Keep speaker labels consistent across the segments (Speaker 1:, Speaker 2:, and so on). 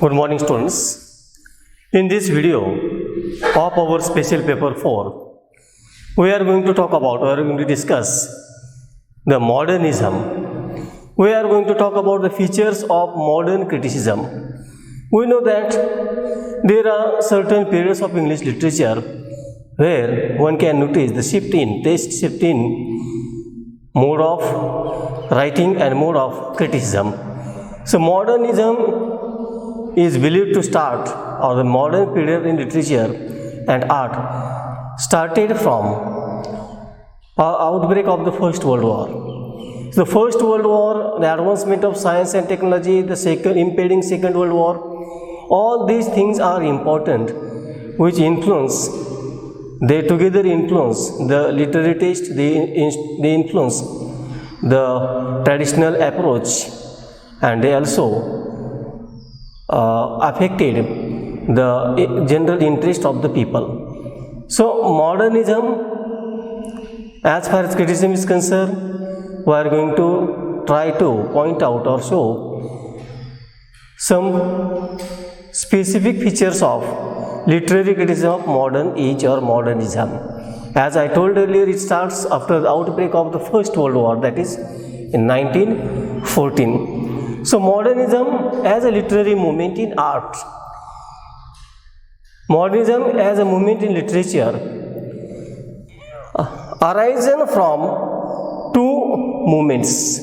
Speaker 1: Good morning, students. In this video of our special paper 4, we are going to discuss the modernism. We are going to talk about the features of modern criticism. We know that there are certain periods of English literature where one can notice the shift in mode of writing and mode of criticism. So modernism is believed to start, or the modern period in literature and art started from outbreak of the First World War. The First World War, the advancement of science and technology, the impending Second World War, all these things are important, which they together influence the literary taste, they influence the traditional approach, and they also affected the general interest of the people. So modernism, as far as criticism is concerned, we are going to try to point out or show some specific features of literary criticism of modern age or modernism. As I told earlier, it starts after the outbreak of the First World War, that is in 1914. So modernism as a literary movement in art, modernism as a movement in literature arisen from two movements.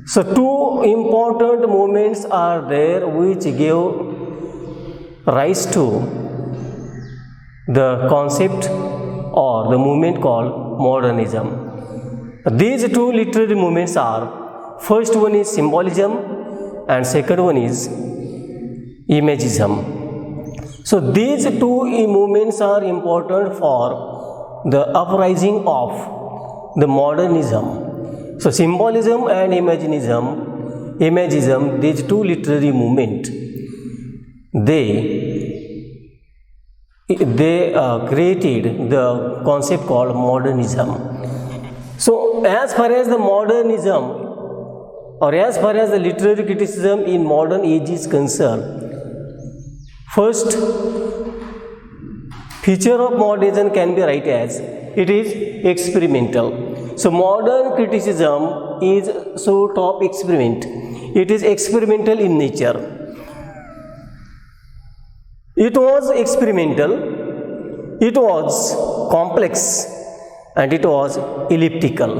Speaker 1: So two important movements are there which gave rise to the concept or the movement called modernism. These two literary movements are, first one is symbolism and second one is imagism. So these two movements are important for the uprising of the modernism. So symbolism and imagism, these two literary movements, they created the concept called modernism. So as far as the modernism or as far as the literary criticism in modern age is concerned, first feature of modernism can be written as it is experimental. So modern criticism is sort of experiment. It is experimental in nature. It was experimental, it was complex, and it was elliptical.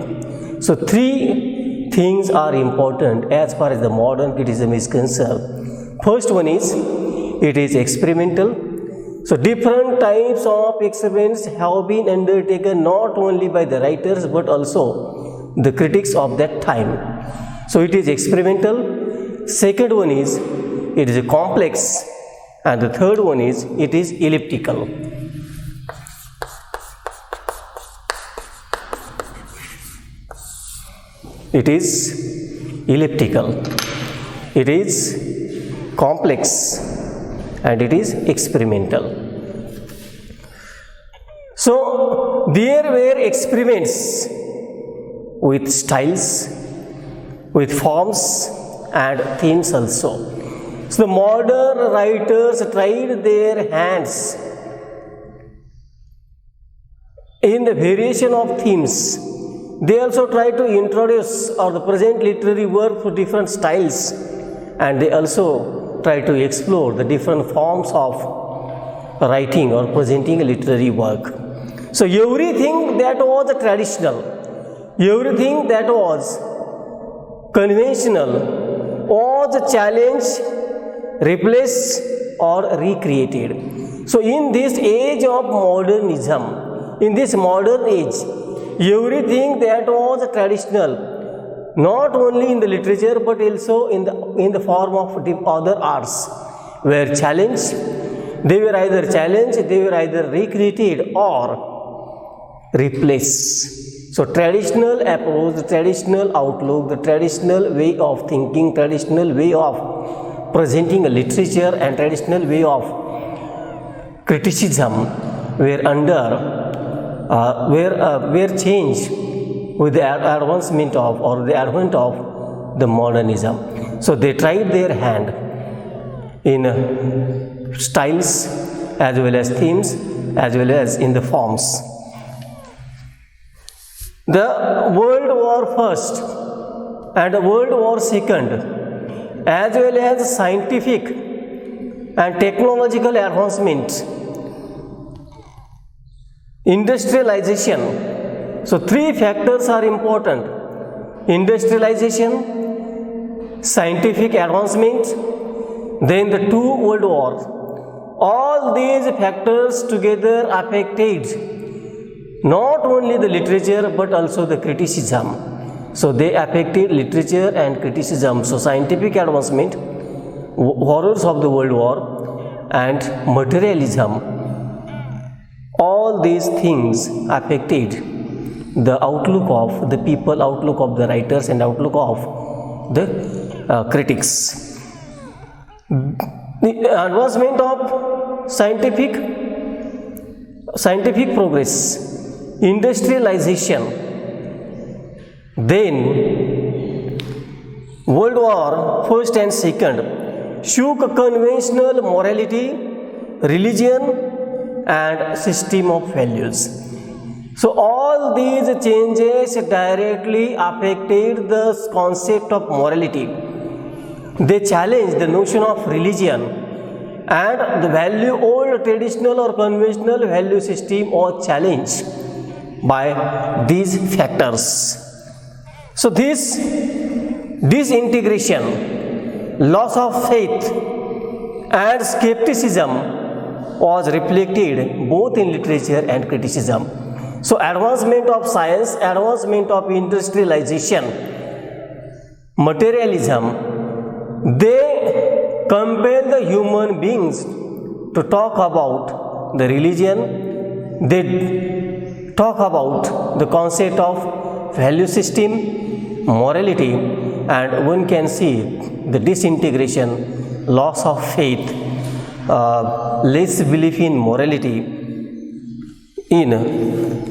Speaker 1: So three things are important as far as the modern criticism is concerned. First one is, it is experimental. So different types of experiments have been undertaken not only by the writers but also the critics of that time. So it is experimental. Second one is, it is complex, and the third one is, it is elliptical. It is elliptical, it is complex, and it is experimental. So there were experiments with styles, with forms and themes also. So the modern writers tried their hands in the variation of themes. They also try to introduce or present literary work for different styles, and they also try to explore the different forms of writing or presenting a literary work. So everything that was traditional, everything that was conventional was challenged, replaced or recreated. So in this age of modernism, in this modern age, everything that was traditional, not only in the literature but also in the form of other arts, were challenged. They were either challenged, they were either recreated or replaced. So traditional approach, the traditional outlook, the traditional way of thinking, traditional way of presenting a literature and traditional way of criticism were changed with the advancement of or the advent of the modernism. So they tried their hand in styles as well as themes as well as in the forms. The World War First and World War Second as well as scientific and technological advancement, industrialization. So three factors are important: industrialization, scientific advancement, then the two world wars. All these factors together affected not only the literature but also the criticism. So they affected literature and criticism. So scientific advancement, horrors of the world war, and materialism, all these things affected the outlook of the people, outlook of the writers, and outlook of the critics. The advancement of scientific progress, industrialization, then World War First and Second shook conventional morality, religion, and system of values. So all these changes directly affected the concept of morality. They challenged the notion of religion, and the value, old traditional or conventional value system was challenged by these factors. So this disintegration, loss of faith, and skepticism was reflected both in literature and criticism. So advancement of science, advancement of industrialization, materialism, they compel the human beings to talk about the religion, they talk about the concept of value system, morality, and one can see the disintegration, loss of faith, less belief in morality in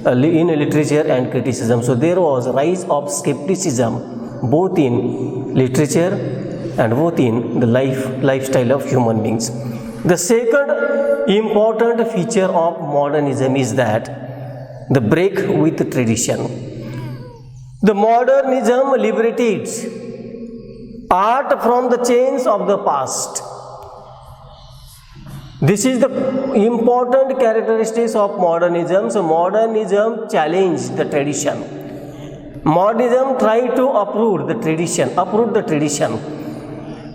Speaker 1: literature and criticism. So there was a rise of skepticism both in literature and both in the lifestyle of human beings. The second important feature of modernism is that the break with tradition. The modernism liberated art from the chains of the past. This is the important characteristics of modernism. So modernism challenged the tradition. Modernism tried to uproot the tradition,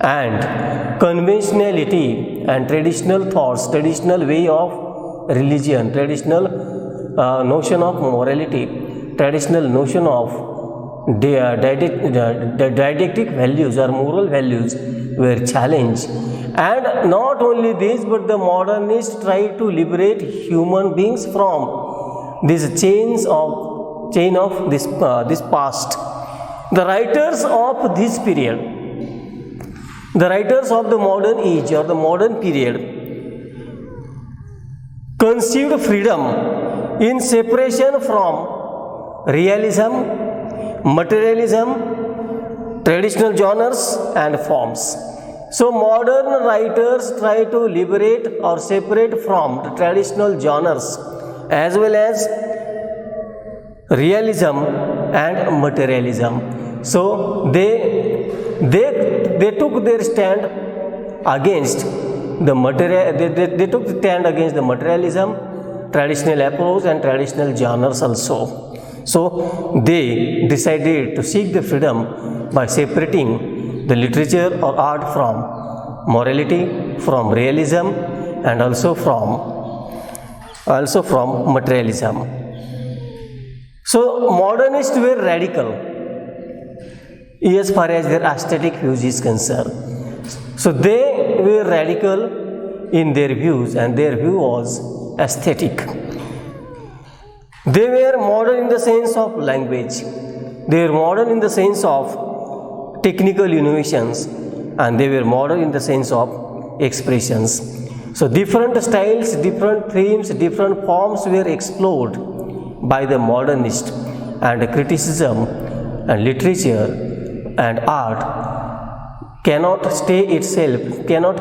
Speaker 1: and conventionality and traditional thoughts, traditional way of religion, traditional notion of morality, traditional notion of didactic values or moral values were challenged. And not only this, but the modernists tried to liberate human beings from these chain of this past. The writers of this period, the writers of the modern age or the modern period, conceived freedom in separation from realism, materialism, traditional genres, and forms. So modern writers try to liberate or separate from the traditional genres as well as realism and materialism. So they took their stand against the they took the stand against the materialism, traditional approach, and traditional genres also. So they decided to seek the freedom by separating the literature or art from morality, from realism, and also from materialism. So modernists were radical as far as their aesthetic views is concerned. So they were radical in their views, and their view was aesthetic. They were modern in the sense of language. They were modern in the sense of technical innovations, and they were modern in the sense of expressions. So different styles, different themes, different forms were explored by the modernist, and criticism and literature and art cannot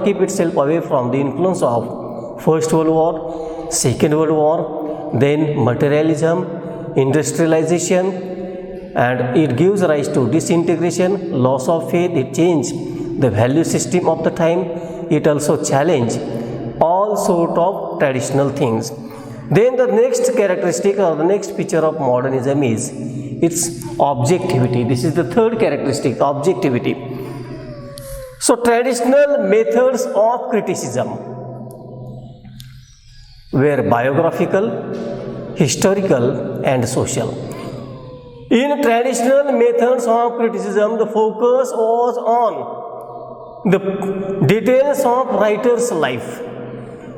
Speaker 1: keep itself away from the influence of First World War, Second World War, then materialism, industrialization, and it gives rise to disintegration, loss of faith. It changed the value system of the time. It also challenged all sort of traditional things. Then the next characteristic or the next feature of modernism is its objectivity. This is the third characteristic, objectivity. So traditional methods of criticism were biographical, historical, and social. In traditional methods of criticism, the focus was on the details of writer's life.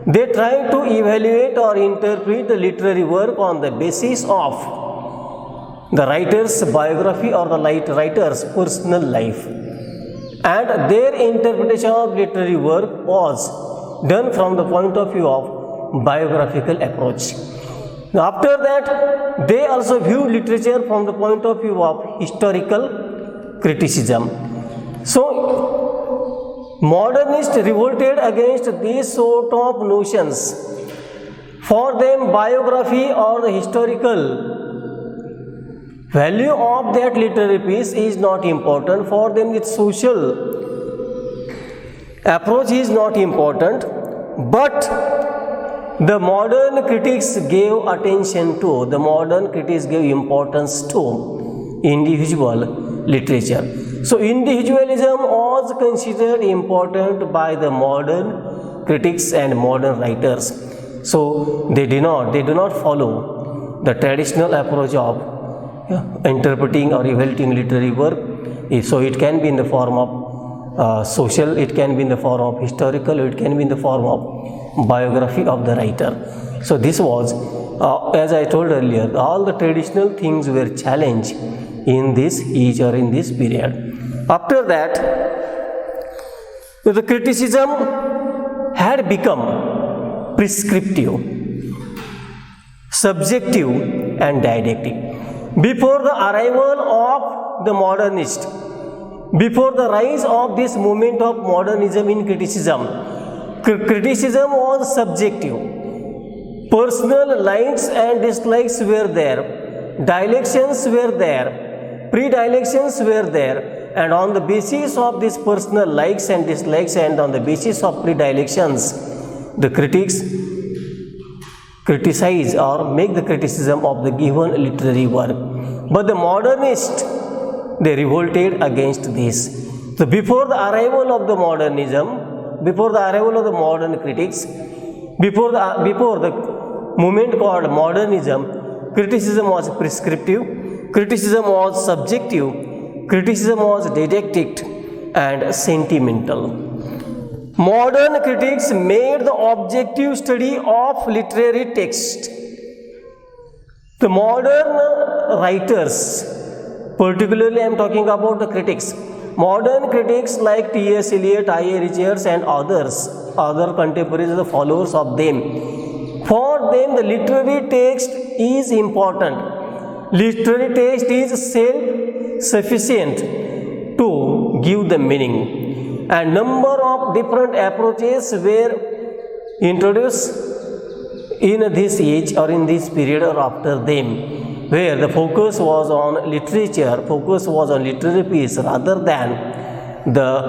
Speaker 1: They tried to evaluate or interpret the literary work on the basis of the writer's biography or the writer's personal life. And their interpretation of literary work was done from the point of view of biographical approach. After that, they also view literature from the point of view of historical criticism. So, modernists revolted against these sort of notions. For them, biography or the historical value of that literary piece is not important. For them, its social approach is not important. But the modern critics gave attention to, the modern critics gave importance to individual literature. So individualism was considered important by the modern critics and modern writers. So they do not follow the traditional approach of interpreting or evaluating literary work. So it can be in the form of social, it can be in the form of historical, it can be in the form of biography of the writer. So this was, as I told earlier, all the traditional things were challenged in this age or in this period. After that, the criticism had become prescriptive, subjective, and didactic. Before the arrival of the modernist, before the rise of this movement of modernism in criticism, criticism was subjective. Personal likes and dislikes were there, dialections were there, predilections were there, and on the basis of these personal likes and dislikes and on the basis of predilections, the critics criticize or make the criticism of the given literary work. But the modernists, they revolted against this. So before the arrival of the modernism, before the arrival of the modern critics, before the movement called modernism, criticism was prescriptive, criticism was subjective, criticism was didactic and sentimental. Modern critics made the objective study of literary text. The modern writers, particularly I am talking about the critics, modern critics like T.S. Eliot, I.A. Richards and others, other contemporaries, the followers of them, for them the literary text is important. Literary text is self-sufficient to give the meaning. And number of different approaches were introduced in this age or in this period or after them, where the focus was on literature, focus was on literary piece rather than the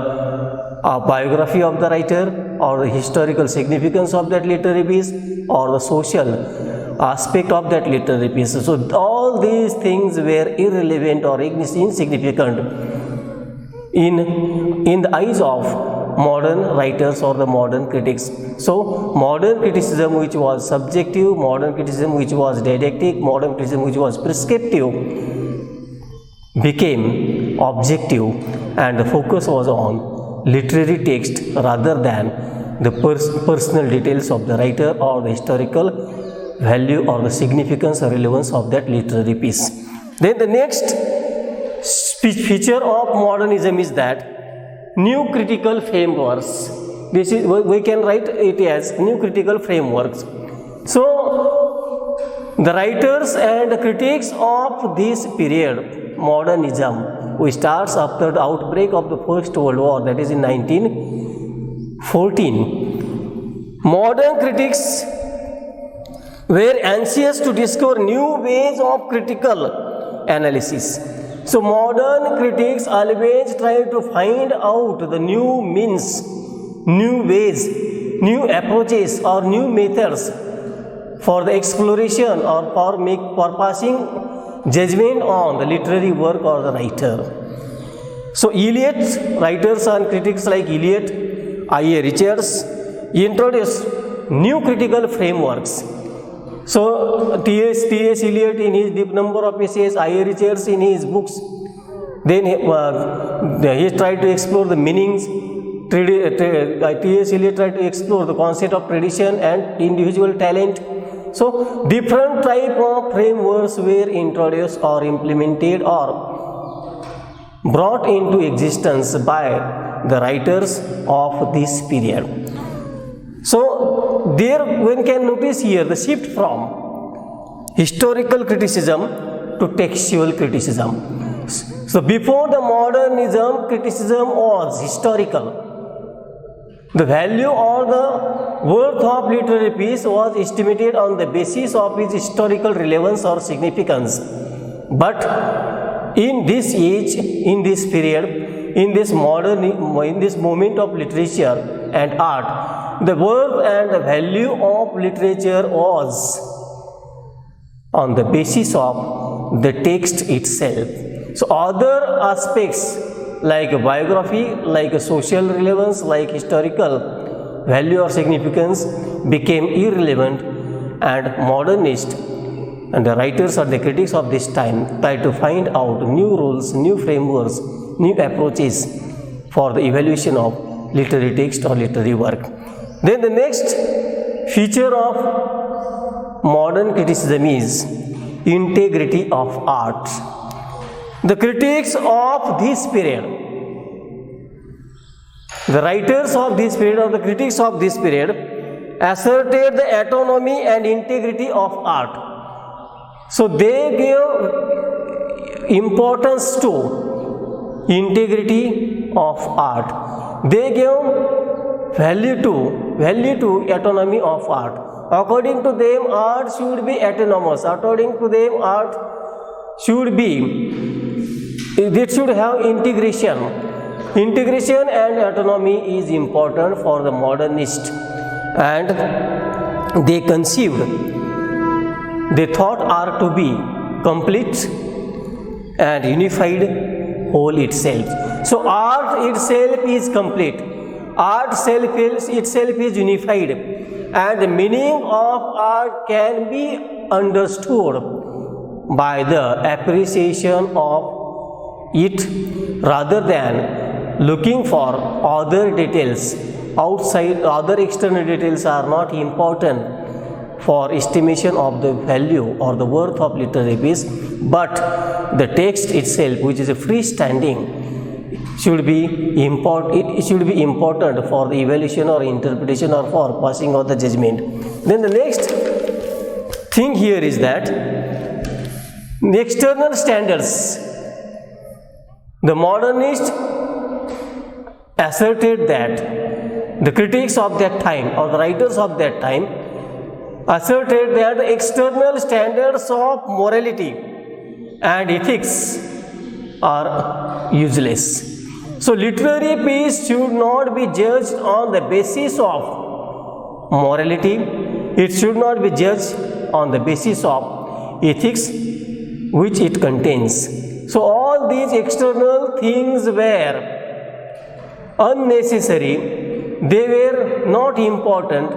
Speaker 1: biography of the writer or the historical significance of that literary piece or the social aspect of that literary piece. So all these things were irrelevant or insignificant in the eyes of modern writers or the modern critics. So modern criticism which was subjective, modern criticism which was didactic, modern criticism which was prescriptive became objective, and the focus was on literary text rather than the personal details of the writer or the historical value or the significance or relevance of that literary piece. Then the next feature of modernism is that new critical frameworks. This is, we can write it as new critical frameworks. So the writers and critics of this period, modernism, which starts after the outbreak of the First World War, that is in 1914. Modern critics were anxious to discover new ways of critical analysis. So modern critics always try to find out the new means, new ways, new approaches or new methods for the exploration or for passing judgment on the literary work or the writer. So Eliot, writers and critics like Eliot, I.A. Richards introduced new critical frameworks. So T.S. Eliot in his deep number of essays, I.A. Richards in his books, then he tried to explore the meanings. T.S. Eliot tried to explore the concept of tradition and individual talent. So different type of frameworks were introduced or implemented or brought into existence by the writers of this period. So there one can notice here the shift from historical criticism to textual criticism. So before the modernism, criticism was historical. The value or the worth of literary piece was estimated on the basis of its historical relevance or significance. But in this age, in this period, in this moment of literature and art, the worth and the value of literature was on the basis of the text itself. So other aspects like biography, like social relevance, like historical value or significance became irrelevant, and modernists and the writers or the critics of this time tried to find out new rules, new frameworks, new approaches for the evaluation of literary text or literary work. Then the next feature of modern criticism is integrity of art. The critics of this period, the writers of this period or the critics of this period asserted the autonomy and integrity of art. So they gave importance to integrity of art. They gave value to autonomy of art. According to them, art should be autonomous. According to them, art should have integration. Integration and autonomy is important for the modernist, and they thought art to be complete and unified whole itself. So art itself is complete, art itself is unified, and the meaning of art can be understood by the appreciation of it rather than looking for other details outside. Other external details are not important for estimation of the value or the worth of literary piece, but the text itself, which is a freestanding, should be important for the evaluation or interpretation or for passing of the judgment. Then the next thing here is that the external standards. The modernists asserted that the critics of that time or the writers of that time asserted that the external standards of morality and ethics are useless. So literary piece should not be judged on the basis of morality. It should not be judged on the basis of ethics which it contains. So all these external things were unnecessary, they were not important,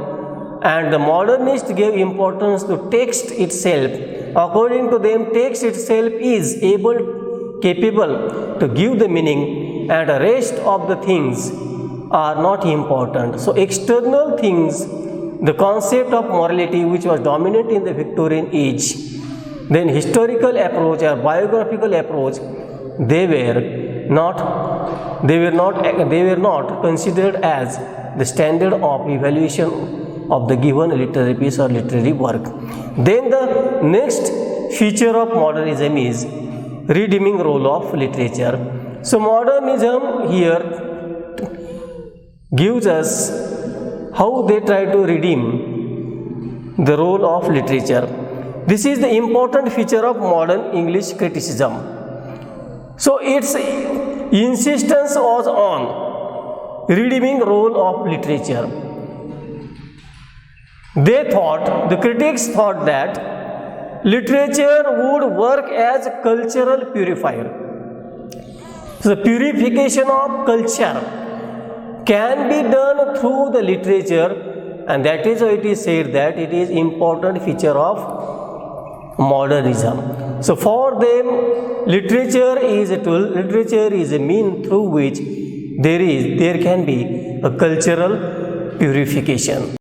Speaker 1: and the modernists gave importance to text itself. According to them, text itself is capable to give the meaning, and the rest of the things are not important. So external things, the concept of morality which was dominant in the Victorian age, then historical approach or biographical approach, they were not considered as the standard of evaluation of the given literary piece or literary work. Then the next feature of modernism is redeeming role of literature. So modernism here gives us how they try to redeem the role of literature. This is the important feature of modern English criticism. So its insistence was on redeeming role of literature. The critics thought that literature would work as a cultural purifier. So the purification of culture can be done through the literature, and that is why it is said that it is important feature of modernism. So for them, literature is a tool, literature is a mean through which there can be a cultural purification.